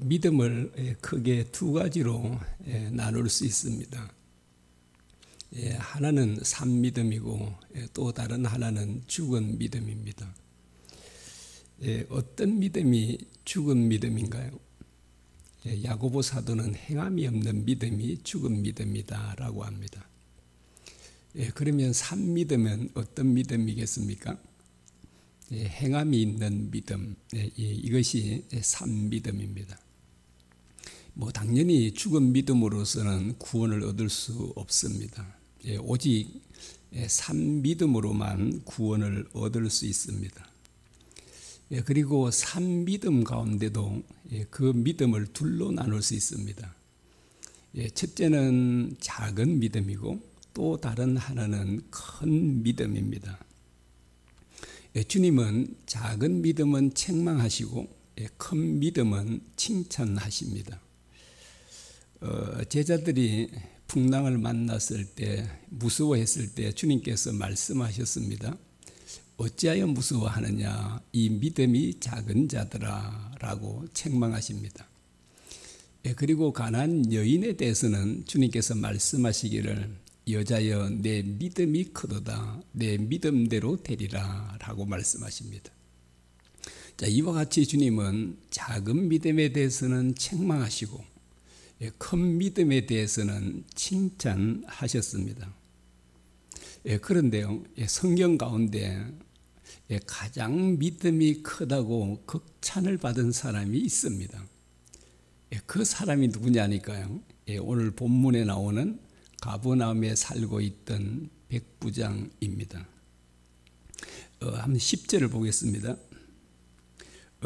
믿음을 크게 두 가지로 나눌 수 있습니다. 하나는 산믿음이고 또 다른 하나는 죽은 믿음입니다. 어떤 믿음이 죽은 믿음인가요? 야고보 사도는 행함이 없는 믿음이 죽은 믿음이다 라고 합니다. 그러면 산믿음은 어떤 믿음이겠습니까? 행함이 있는 믿음, 이것이 산믿음입니다. 당연히 죽은 믿음으로서는 구원을 얻을 수 없습니다. 오직 산믿음으로만 구원을 얻을 수 있습니다. 그리고 산믿음 가운데도 그 믿음을 둘로 나눌 수 있습니다. 첫째는 작은 믿음이고 또 다른 하나는 큰 믿음입니다. 주님은 작은 믿음은 책망하시고 큰 믿음은 칭찬하십니다. 제자들이 풍랑을 만났을 때, 무서워했을 때 주님께서 말씀하셨습니다. 어찌하여 무서워하느냐, 이 믿음이 작은 자들아 라고 책망하십니다. 그리고 가난한 여인에 대해서는 주님께서 말씀하시기를 여자여 내 믿음이 크도다, 내 믿음대로 되리라 라고 말씀하십니다. 자, 이와 같이 주님은 작은 믿음에 대해서는 책망하시고 큰 믿음에 대해서는 칭찬하셨습니다. 그런데요, 성경 가운데 가장 믿음이 크다고 극찬을 받은 사람이 있습니다. 그 사람이 누구냐니까요, 오늘 본문에 나오는 가버나움에 살고 있던 백부장입니다. 한번 10절을 보겠습니다.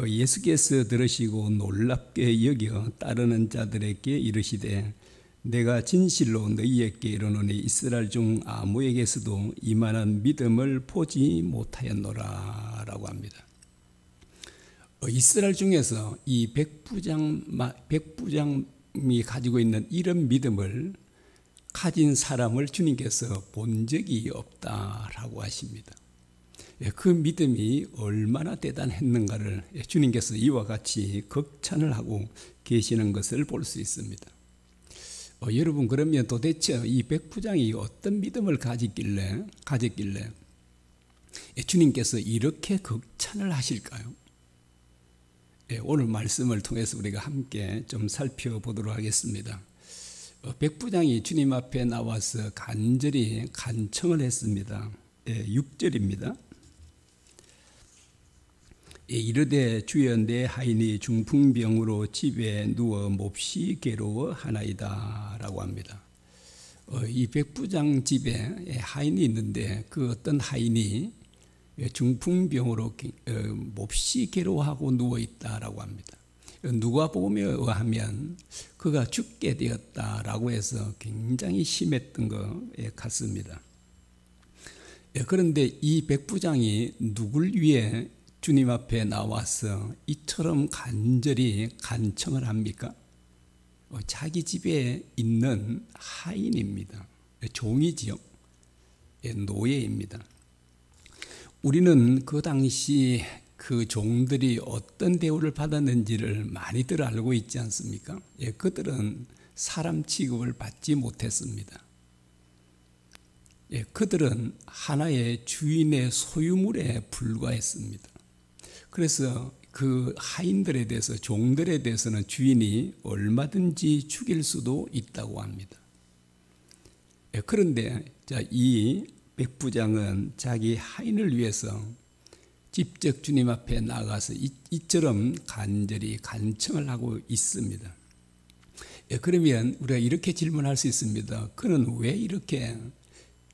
예수께서 들으시고 놀랍게 여겨 따르는 자들에게 이르시되 내가 진실로 너희에게 이르노니 이스라엘 중 아무에게서도 이만한 믿음을 보지 못하였노라 라고 합니다. 이스라엘 중에서 이 백부장이 가지고 있는 이런 믿음을 가진 사람을 주님께서 본 적이 없다라고 하십니다. 그 믿음이 얼마나 대단했는가를 주님께서 이와 같이 극찬을 하고 계시는 것을 볼 수 있습니다. 여러분, 그러면 도대체 이 백부장이 어떤 믿음을 가졌길래 주님께서 이렇게 극찬을 하실까요? 오늘 말씀을 통해서 우리가 함께 좀 살펴보도록 하겠습니다. 백부장이 주님 앞에 나와서 간절히 간청을 했습니다. 6절입니다. 이르되 주여 내 하인이 중풍병으로 집에 누워 몹시 괴로워하나이다 라고 합니다. 이 백부장 집에 하인이 있는데 그 어떤 하인이 중풍병으로 몹시 괴로워하고 누워있다라고 합니다. 누가복음에 의하면 그가 죽게 되었다라고 해서 굉장히 심했던 것 같습니다. 그런데 이 백부장이 누굴 위해 주님 앞에 나와서 이처럼 간절히 간청을 합니까? 자기 집에 있는 하인입니다. 종이지요. 노예입니다. 우리는 그 당시 그 종들이 어떤 대우를 받았는지를 많이들 알고 있지 않습니까? 그들은 사람 취급을 받지 못했습니다. 그들은 하나의 주인의 소유물에 불과했습니다. 그래서 그 하인들에 대해서, 종들에 대해서는 주인이 얼마든지 죽일 수도 있다고 합니다. 그런데 이 백부장은 자기 하인을 위해서 직접 주님 앞에 나가서 이처럼 간절히 간청을 하고 있습니다. 그러면 우리가 이렇게 질문할 수 있습니다. 그는 왜 이렇게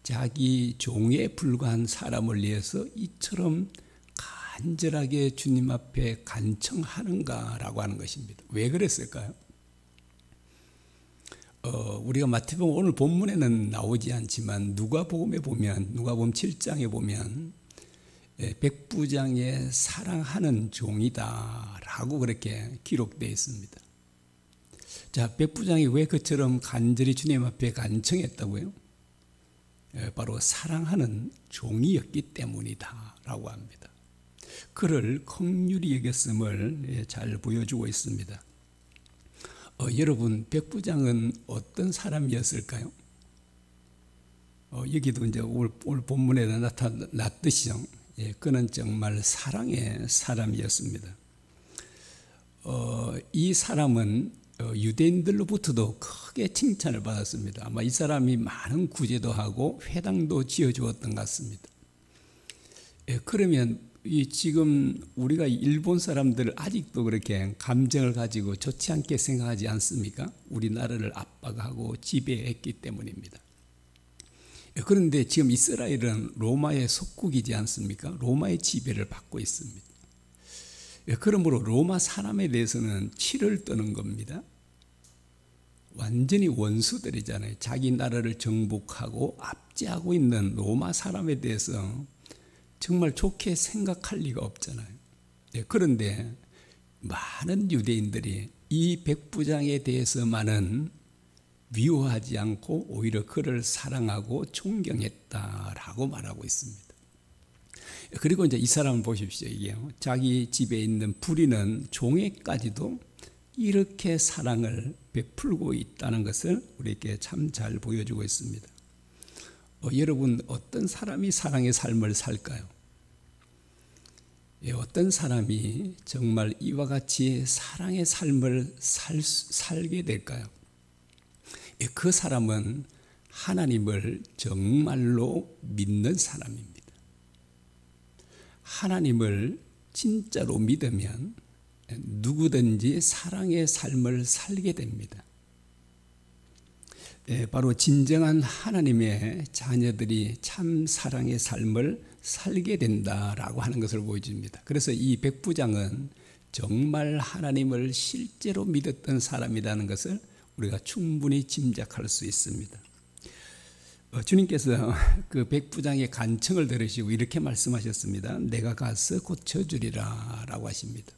자기 종에 불과한 사람을 위해서 이처럼 간절하게 주님 앞에 간청하는가라고 하는 것입니다. 왜 그랬을까요? 우리가 마태복음 오늘 본문에는 나오지 않지만 누가복음에 보면, 누가복음 7장에 보면 백부장의 사랑하는 종이다라고 그렇게 기록되어 있습니다. 자, 백부장이 왜 그처럼 간절히 주님 앞에 간청했다고요? 바로 사랑하는 종이었기 때문이다라고 합니다. 그를 긍휼히 여겼음을 잘 보여주고 있습니다. 여러분, 백부장은 어떤 사람이었을까요? 여기도 이제 오늘 본문에 나타났듯이요. 그는 정말 사랑의 사람이었습니다. 이 사람은 유대인들로부터도 크게 칭찬을 받았습니다. 아마 이 사람이 많은 구제도 하고 회당도 지어주었던 것 같습니다. 그러면 지금 우리가 일본 사람들 아직도 그렇게 감정을 가지고 좋지 않게 생각하지 않습니까? 우리나라를 압박하고 지배했기 때문입니다. 그런데 지금 이스라엘은 로마의 속국이지 않습니까? 로마의 지배를 받고 있습니다. 그러므로 로마 사람에 대해서는 치를 떠는 겁니다. 완전히 원수들이잖아요. 자기 나라를 정복하고 압제하고 있는 로마 사람에 대해서 정말 좋게 생각할 리가 없잖아요. 그런데 많은 유대인들이 이 백부장에 대해서만은 미워하지 않고 오히려 그를 사랑하고 존경했다라고 말하고 있습니다. 그리고 이제 이 사람을 보십시오. 이게 자기 집에 있는 부리는 종에까지도 이렇게 사랑을 베풀고 있다는 것을 우리에게 참 잘 보여주고 있습니다. 여러분, 어떤 사람이 사랑의 삶을 살까요? 어떤 사람이 정말 이와 같이 사랑의 삶을 살게 될까요? 그 사람은 하나님을 정말로 믿는 사람입니다. 하나님을 진짜로 믿으면 누구든지 사랑의 삶을 살게 됩니다. 바로 진정한 하나님의 자녀들이 참 사랑의 삶을 살게 된다라고 하는 것을 보여줍니다. 그래서 이 백부장은 정말 하나님을 실제로 믿었던 사람이라는 것을 우리가 충분히 짐작할 수 있습니다. 주님께서 그 백부장의 간청을 들으시고 이렇게 말씀하셨습니다. 내가 가서 고쳐주리라 라고 하십니다.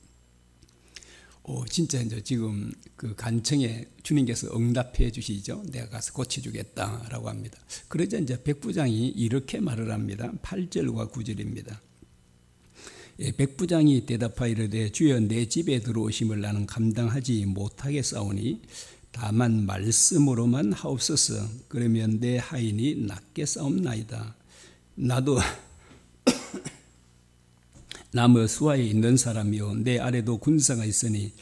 진짜 이제 지금 그 간청에 주님께서 응답해 주시죠. 내가 가서 고쳐주겠다 라고 합니다. 그러자 이제 백부장이 이렇게 말을 합니다. 8절과 9절입니다. 백부장이 대답하여 이르되 주여 내 집에 들어오심을 나는 감당하지 못하겠사오니 다만 말씀으로만 하옵소서. 그러면 내 하인이 낫겠사옵나이다. 나도 남의 수하에 있는 사람이요 내 아래도 군사가 있으니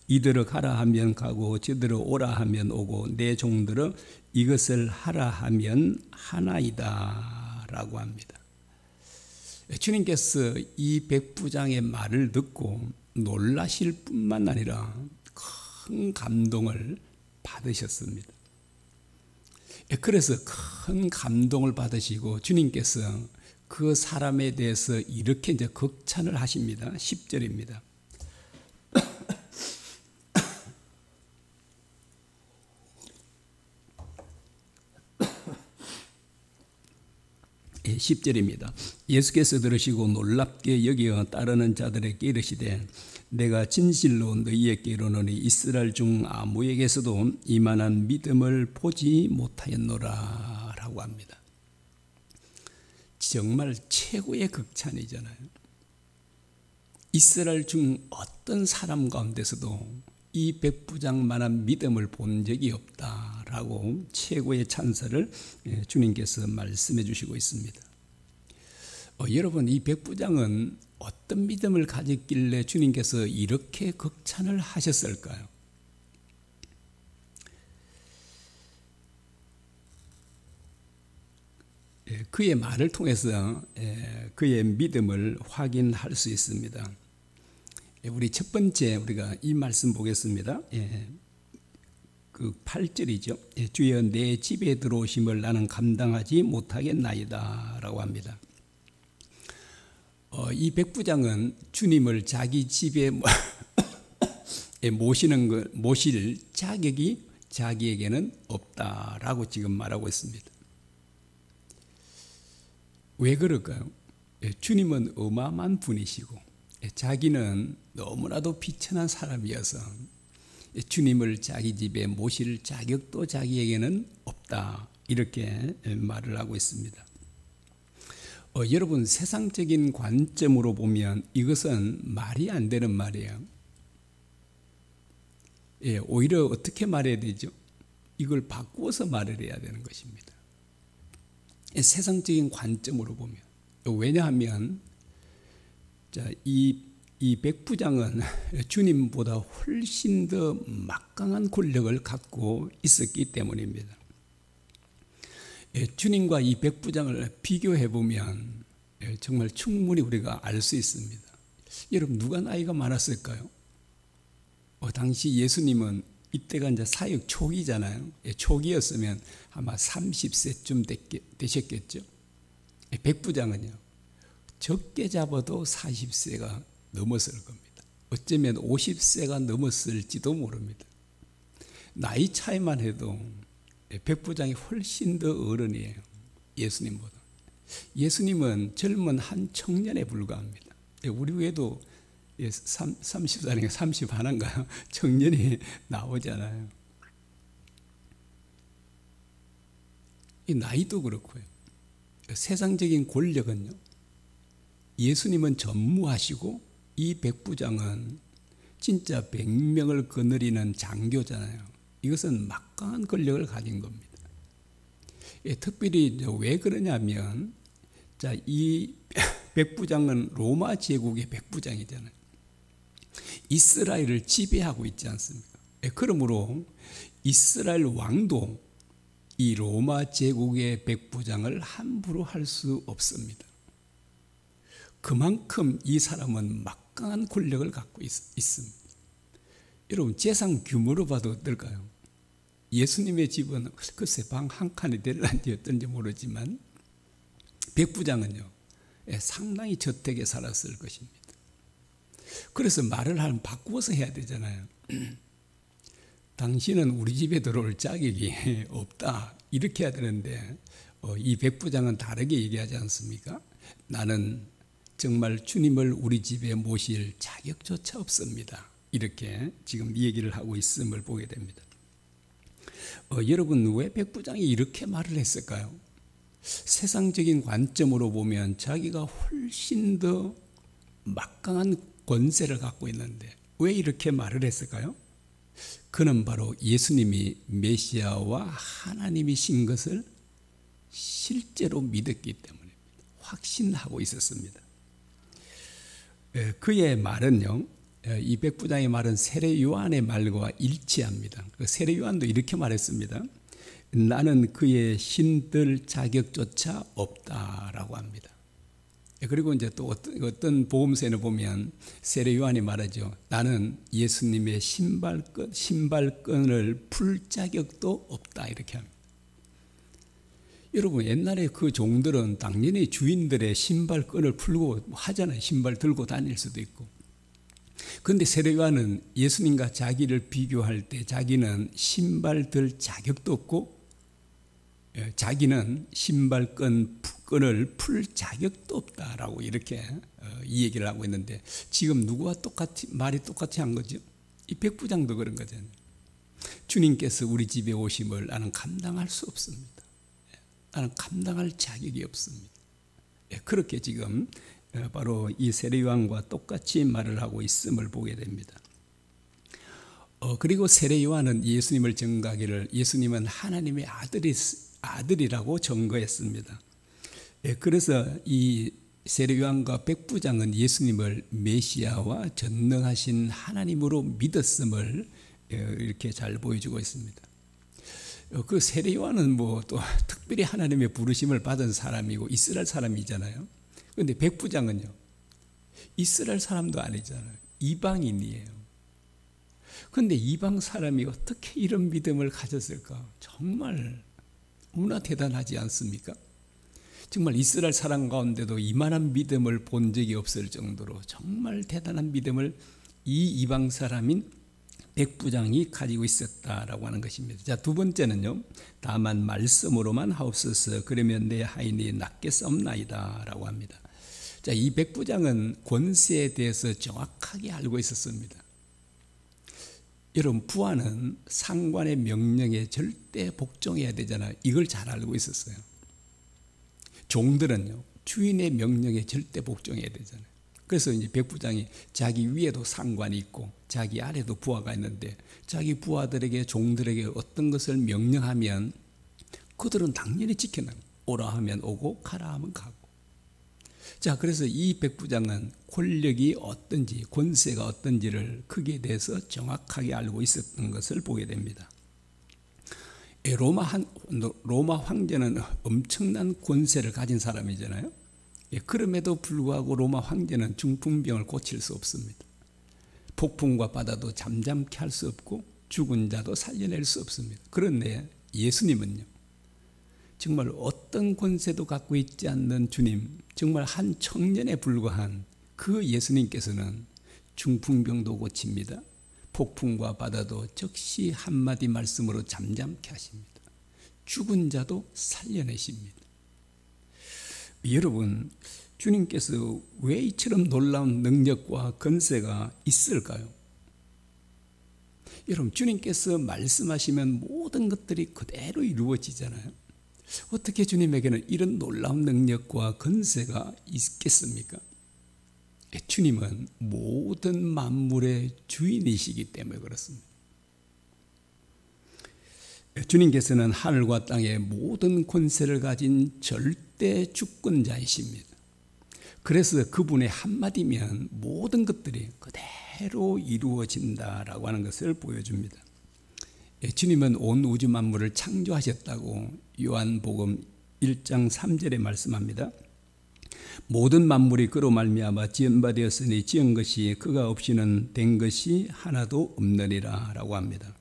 이들을 가라 하면 가고 저들을 오라 하면 오고 내 종들을 이것을 하라 하면 하나이다 라고 합니다. 주님께서 이 백부장의 말을 듣고 놀라실 뿐만 아니라 큰 감동을 받으셨습니다. 그래서 큰 감동을 받으시고 주님께서 그 사람에 대해서 이렇게 이제 극찬을 하십니다. 10절입니다. 10절입니다. 예수께서 들으시고 놀랍게 여기어 따르는 자들에게 이르시되 내가 진실로 너희에게 이르노니 이스라엘 중 아무에게서도 이만한 믿음을 보지 못하였노라 라고 합니다. 정말 최고의 극찬이잖아요. 이스라엘 중 어떤 사람 가운데서도 이 백부장만한 믿음을 본 적이 없다라고 최고의 찬사를 주님께서 말씀해 주시고 있습니다. 여러분, 이 백부장은 어떤 믿음을 가졌길래 주님께서 이렇게 극찬을 하셨을까요? 그의 말을 통해서 그의 믿음을 확인할 수 있습니다. 우리 첫 번째 우리가 이 말씀 보겠습니다. 그 8절이죠. 주여 내 집에 들어오심을 나는 감당하지 못하겠나이다 라고 합니다. 이 백부장은 주님을 자기 집에 모실 자격이 자기에게는 없다라고 지금 말하고 있습니다. 왜 그럴까요? 주님은 어마어마한 분이시고 자기는 너무나도 비천한 사람이어서 주님을 자기 집에 모실 자격도 자기에게는 없다 이렇게 말을 하고 있습니다. 여러분, 세상적인 관점으로 보면 이것은 말이 안 되는 말이에요. 오히려 어떻게 말해야 되죠? 이걸 바꾸어서 말을 해야 되는 것입니다. 세상적인 관점으로 보면. 왜냐하면 이 백부장은 주님보다 훨씬 더 막강한 권력을 갖고 있었기 때문입니다. 주님과 이 백부장을 비교해 보면 정말 충분히 우리가 알 수 있습니다. 여러분, 누가 나이가 많았을까요? 당시 예수님은 이때가 이제 사역 초기잖아요. 초기였으면 아마 30세쯤 되셨겠죠. 백부장은요, 적게 잡아도 40세가 넘었을 겁니다. 어쩌면 50세가 넘었을지도 모릅니다. 나이 차이만 해도 백부장이 훨씬 더 어른이에요. 예수님보다. 예수님은 젊은 한 청년에 불과합니다. 우리 외에도 30살인가 30하나인가요? 청년이 나오잖아요. 이 나이도 그렇고요. 세상적인 권력은요, 예수님은 전무하시고 이 백부장은 진짜 100명을 거느리는 장교잖아요. 이것은 막강한 권력을 가진 겁니다. 특별히 왜 그러냐면, 이 백부장은 로마 제국의 백부장이잖아요. 이스라엘을 지배하고 있지 않습니까? 그러므로 이스라엘 왕도 이 로마 제국의 백부장을 함부로 할 수 없습니다. 그만큼 이 사람은 막강한 권력을 갖고 있습니다. 여러분, 재산 규모로 봐도 어떨까요? 예수님의 집은 글쎄 방 한 칸이 될런지 어떤지 모르지만 백부장은요, 상당히 저택에 살았을 것입니다. 그래서 말을 바꾸어서 해야 되잖아요. 당신은 우리 집에 들어올 자격이 없다, 이렇게 해야 되는데 이 백부장은 다르게 얘기하지 않습니까? 나는 정말 주님을 우리 집에 모실 자격조차 없습니다. 이렇게 지금 얘기를 하고 있음을 보게 됩니다. 여러분, 왜 백부장이 이렇게 말을 했을까요? 세상적인 관점으로 보면 자기가 훨씬 더 막강한 권세를 갖고 있는데 왜 이렇게 말을 했을까요? 그는 바로 예수님이 메시아와 하나님이신 것을 실제로 믿었기 때문에 확신하고 있었습니다. 그의 말은요, 이 백부장의 말은 세례 요한의 말과 일치합니다. 세례 요한도 이렇게 말했습니다. 나는 그의 신들 자격조차 없다라고 합니다. 그리고 이제 또 어떤 복음서에 보면 세례 요한이 말하죠. 나는 예수님의 신발끈을 풀 자격도 없다, 이렇게 합니다. 여러분, 옛날에 그 종들은 당연히 주인들의 신발끈을 풀고 하잖아요. 신발 들고 다닐 수도 있고. 그런데 세례 요한은 예수님과 자기를 비교할 때 자기는 신발 들 자격도 없고 자기는 신발끈을 풀 자격도 없다라고 이렇게 이 얘기를 하고 있는데, 지금 누구와 말이 똑같이 한 거죠? 이 백부장도 그런 거잖아요. 주님께서 우리 집에 오심을 나는 감당할 수 없습니다. 나는 감당할 자격이 없습니다. 그렇게 지금 바로 이 세례 요한과 똑같이 말을 하고 있음을 보게 됩니다. 그리고 세례 요한은 예수님을 증거하기를 예수님은 하나님의 아들이라고 증거했습니다. 그래서 이 세례 요한과 백부장은 예수님을 메시아와 전능하신 하나님으로 믿었음을 이렇게 잘 보여주고 있습니다. 그 세례 요한은 뭐 또 특별히 하나님의 부르심을 받은 사람이고 이스라엘 사람이잖아요. 그런데 백부장은요, 이스라엘 사람도 아니잖아요. 이방인이에요. 그런데 이방 사람이 어떻게 이런 믿음을 가졌을까? 정말 너무나 대단하지 않습니까? 정말 이스라엘 사람 가운데도 이만한 믿음을 본 적이 없을 정도로 정말 대단한 믿음을 이 이방 사람인 백부장이 가지고 있었다라고 하는 것입니다. 자, 두 번째는요, 다만 말씀으로만 하옵소서 그러면 내 하인이 낫겠사옵나이다 라고 합니다. 자, 이 백부장은 권세에 대해서 정확하게 알고 있었습니다. 여러분, 부하는 상관의 명령에 절대 복종해야 되잖아요. 이걸 잘 알고 있었어요. 종들은요, 주인의 명령에 절대 복종해야 되잖아요. 그래서 이제 백부장이 자기 위에도 상관이 있고 자기 아래도 부하가 있는데 자기 부하들에게 종들에게 어떤 것을 명령하면 그들은 당연히 지켜나요. 오라 하면 오고 가라 하면 가고. 자, 그래서 이 백부장은 권력이 어떤지, 권세가 어떤지를 크기에 대해서 정확하게 알고 있었던 것을 보게 됩니다. 로마 황제는 엄청난 권세를 가진 사람이잖아요. 그럼에도 불구하고 로마 황제는 중풍병을 고칠 수 없습니다. 폭풍과 바다도 잠잠케 할 수 없고 죽은 자도 살려낼 수 없습니다. 그런데 예수님은요, 정말 어떤 권세도 갖고 있지 않는 주님, 정말 한 청년에 불과한 그 예수님께서는 중풍병도 고칩니다. 폭풍과 바다도 즉시 한마디 말씀으로 잠잠케 하십니다. 죽은 자도 살려내십니다. 여러분, 주님께서 왜 이처럼 놀라운 능력과 권세가 있을까요? 여러분, 주님께서 말씀하시면 모든 것들이 그대로 이루어지잖아요. 어떻게 주님에게는 이런 놀라운 능력과 권세가 있겠습니까? 주님은 모든 만물의 주인이시기 때문에 그렇습니다. 주님께서는 하늘과 땅의 모든 권세를 가진 절대 주권자이십니다. 그래서 그분의 한마디면 모든 것들이 그대로 이루어진다라고 하는 것을 보여줍니다. 주님은 온 우주 만물을 창조하셨다고 요한복음 1장 3절에 말씀합니다. 모든 만물이 그로 말미암아 지은 바 되었으니 지은 것이 그가 없이는 된 것이 하나도 없느니라 라고 합니다.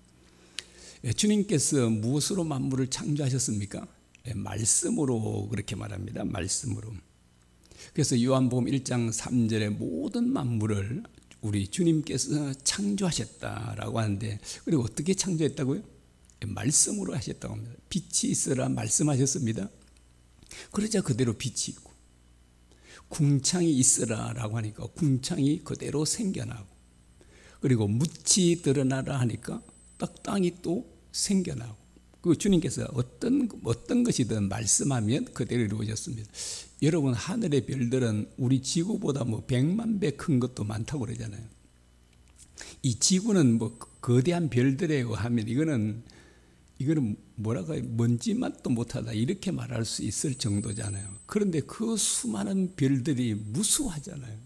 주님께서 무엇으로 만물을 창조하셨습니까? 말씀으로 그렇게 말합니다. 말씀으로. 그래서 요한복음 1장 3절에 모든 만물을 우리 주님께서 창조하셨다라고 하는데, 그리고 어떻게 창조했다고요? 말씀으로 하셨다고 합니다. 빛이 있으라 말씀하셨습니다. 그러자 그대로 빛이 있고, 궁창이 있으라라고 하니까 궁창이 그대로 생겨나고, 그리고 묻이 드러나라 하니까 땅이 또 생겨나고, 그 주님께서 어떤 것이든 말씀하면 그대로 이루어졌습니다. 여러분, 하늘의 별들은 우리 지구보다 100만 배 큰 것도 많다고 그러잖아요. 이 지구는 거대한 별들에 의하면 이거는 뭐라고 해요? 먼지맛도 못하다 이렇게 말할 수 있을 정도잖아요. 그런데 그 수많은 별들이 무수하잖아요.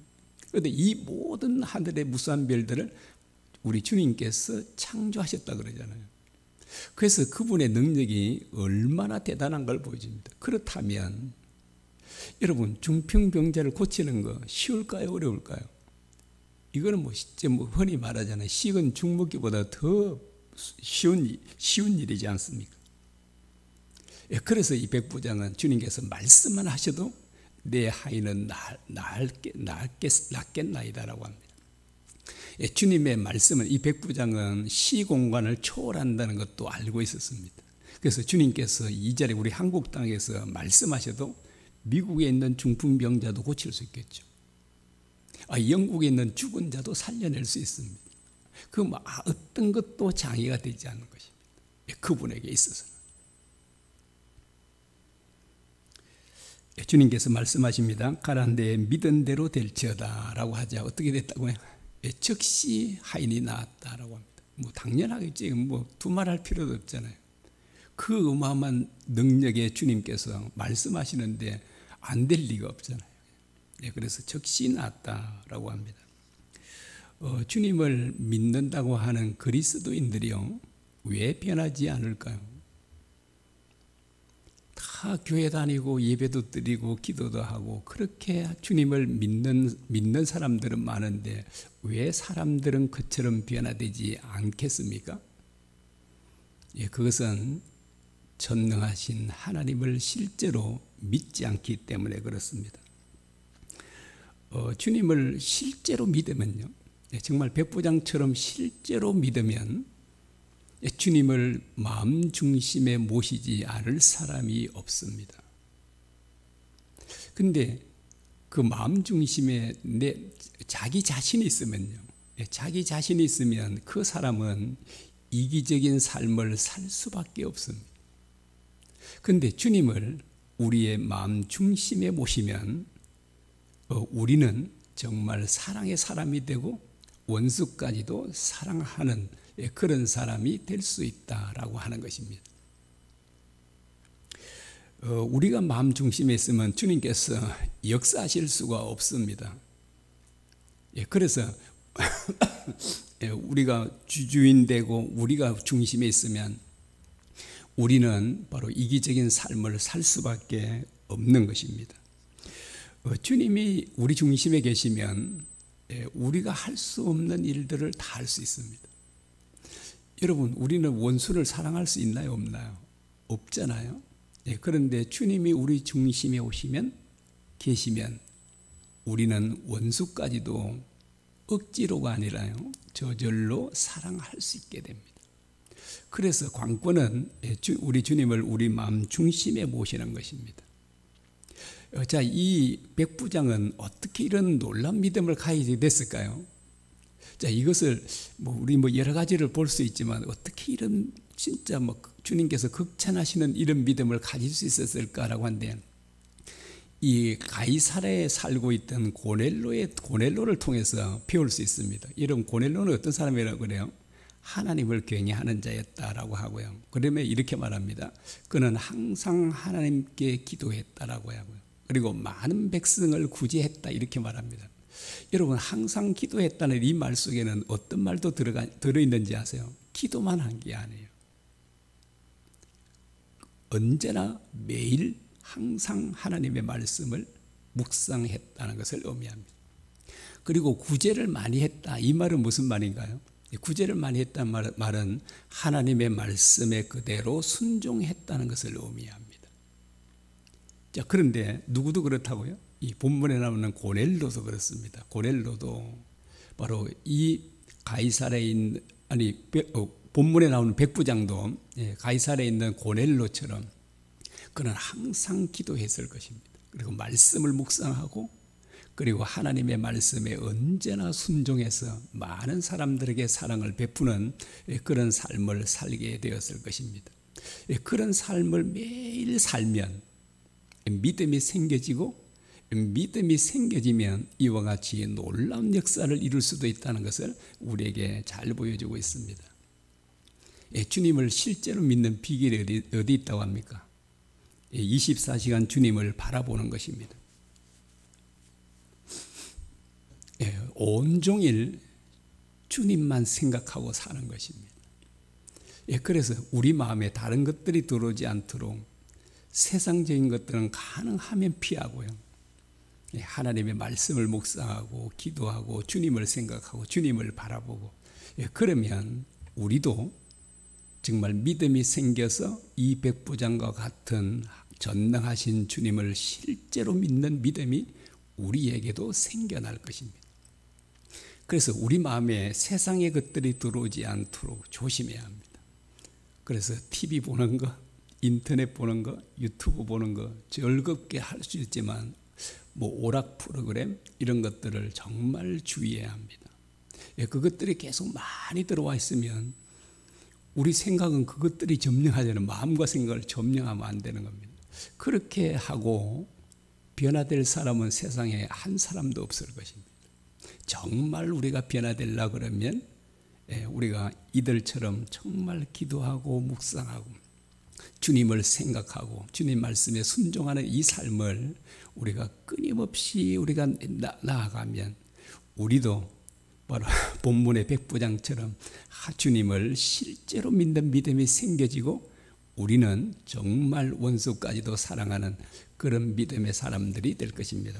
그런데 이 모든 하늘의 무수한 별들을 우리 주님께서 창조하셨다 그러잖아요. 그래서 그분의 능력이 얼마나 대단한 걸 보여줍니다. 그렇다면 여러분, 중풍병자를 고치는 거 쉬울까요? 어려울까요? 이거는 흔히 말하잖아요. 식은 죽 먹기보다 더 쉬운 일이지 않습니까? 그래서 이 백부장은 주님께서 말씀만 하셔도 내 하인은 낫겠나이다라고 합니다. 주님의 말씀은, 이 백부장은 시공간을 초월한다는 것도 알고 있었습니다. 그래서 주님께서 이 자리에 우리 한국 땅에서 말씀하셔도 미국에 있는 중풍병자도 고칠 수 있겠죠. 영국에 있는 죽은 자도 살려낼 수 있습니다. 어떤 것도 장애가 되지 않는 것입니다. 그분에게 있어서는. 주님께서 말씀하십니다. 가라앉되 믿은 대로 될지어다 라고 하자 어떻게 됐다고요? 즉시 하인이 나았다라고 합니다. 당연하겠지. 두말할 필요도 없잖아요. 그 어마어마한 능력의 주님께서 말씀하시는데 안 될 리가 없잖아요. 그래서 즉시 나았다라고 합니다. 주님을 믿는다고 하는 그리스도인들이요, 왜 변하지 않을까요? 다 교회 다니고 예배도 드리고 기도도 하고 그렇게 주님을 믿는 사람들은 많은데 왜 사람들은 그처럼 변화되지 않겠습니까? 그것은 전능하신 하나님을 실제로 믿지 않기 때문에 그렇습니다. 주님을 실제로 믿으면요, 정말 백부장처럼 실제로 믿으면 주님을 마음 중심에 모시지 않을 사람이 없습니다. 근데 그 마음 중심에 자기 자신이 있으면요, 자기 자신이 있으면 그 사람은 이기적인 삶을 살 수밖에 없습니다. 근데 주님을 우리의 마음 중심에 모시면 우리는 정말 사랑의 사람이 되고 원수까지도 사랑하는 그런 사람이 될 수 있다라고 하는 것입니다. 우리가 마음 중심에 있으면 주님께서 역사하실 수가 없습니다. 그래서 우리가 주주인 되고 우리가 중심에 있으면 우리는 바로 이기적인 삶을 살 수밖에 없는 것입니다. 주님이 우리 중심에 계시면 우리가 할 수 없는 일들을 다 할 수 있습니다. 여러분, 우리는 원수를 사랑할 수 있나요, 없나요? 없잖아요. 그런데 주님이 우리 중심에 계시면 우리는 원수까지도 억지로가 아니라요, 저절로 사랑할 수 있게 됩니다. 그래서 관건은 우리 주님을 우리 마음 중심에 모시는 것입니다. 자, 이 백부장은 어떻게 이런 놀라운 믿음을 가지게 됐을까요? 자, 이것을 우리 여러 가지를 볼 수 있지만 어떻게 이런 진짜 주님께서 극찬하시는 이런 믿음을 가질 수 있었을까라고 하는데, 이 가이사랴에 살고 있던 고넬로를 통해서 배울 수 있습니다. 이런 고넬로는 어떤 사람이라고 그래요? 하나님을 경외하는 자였다라고 하고요. 그러면 이렇게 말합니다. 그는 항상 하나님께 기도했다라고 하고요. 그리고 많은 백성을 구제했다 이렇게 말합니다. 여러분, 항상 기도했다는 이 말 속에는 어떤 말도 들어있는지 아세요? 기도만 한 게 아니에요. 언제나 매일 항상 하나님의 말씀을 묵상했다는 것을 의미합니다. 그리고 구제를 많이 했다, 이 말은 무슨 말인가요? 구제를 많이 했다는 말은 하나님의 말씀에 그대로 순종했다는 것을 의미합니다. 자, 그런데 누구도 그렇다고요? 이 본문에 나오는 고넬로도 그렇습니다. 고넬로도 바로 이 가이사랴에 있는, 본문에 나오는 백부장도 가이사랴에 있는 고넬로처럼 그는 항상 기도했을 것입니다. 그리고 말씀을 묵상하고 그리고 하나님의 말씀에 언제나 순종해서 많은 사람들에게 사랑을 베푸는 그런 삶을 살게 되었을 것입니다. 그런 삶을 매일 살면 믿음이 생겨지고, 믿음이 생겨지면 이와 같이 놀라운 역사를 이룰 수도 있다는 것을 우리에게 잘 보여주고 있습니다. 주님을 실제로 믿는 비결이 어디 있다고 합니까? 24시간 주님을 바라보는 것입니다. 온종일 주님만 생각하고 사는 것입니다. 그래서 우리 마음에 다른 것들이 들어오지 않도록 세상적인 것들은 가능하면 피하고요, 하나님의 말씀을 묵상하고 기도하고 주님을 생각하고 주님을 바라보고, 그러면 우리도 정말 믿음이 생겨서 이 백부장과 같은 전능하신 주님을 실제로 믿는 믿음이 우리에게도 생겨날 것입니다. 그래서 우리 마음에 세상의 것들이 들어오지 않도록 조심해야 합니다. 그래서 TV 보는 거, 인터넷 보는 거, 유튜브 보는 거 즐겁게 할 수 있지만 오락 프로그램 이런 것들을 정말 주의해야 합니다. 그것들이 계속 많이 들어와 있으면 우리 생각은 그것들이 점령하려는, 마음과 생각을 점령하면 안 되는 겁니다. 그렇게 하고 변화될 사람은 세상에 한 사람도 없을 것입니다. 정말 우리가 변화되려고 그러면 우리가 이들처럼 정말 기도하고 묵상하고 주님을 생각하고 주님 말씀에 순종하는 이 삶을 우리가 끊임없이 우리가 나아가면 우리도 바로 본문의 백부장처럼 주님을 실제로 믿는 믿음이 생겨지고 우리는 정말 원수까지도 사랑하는 그런 믿음의 사람들이 될 것입니다.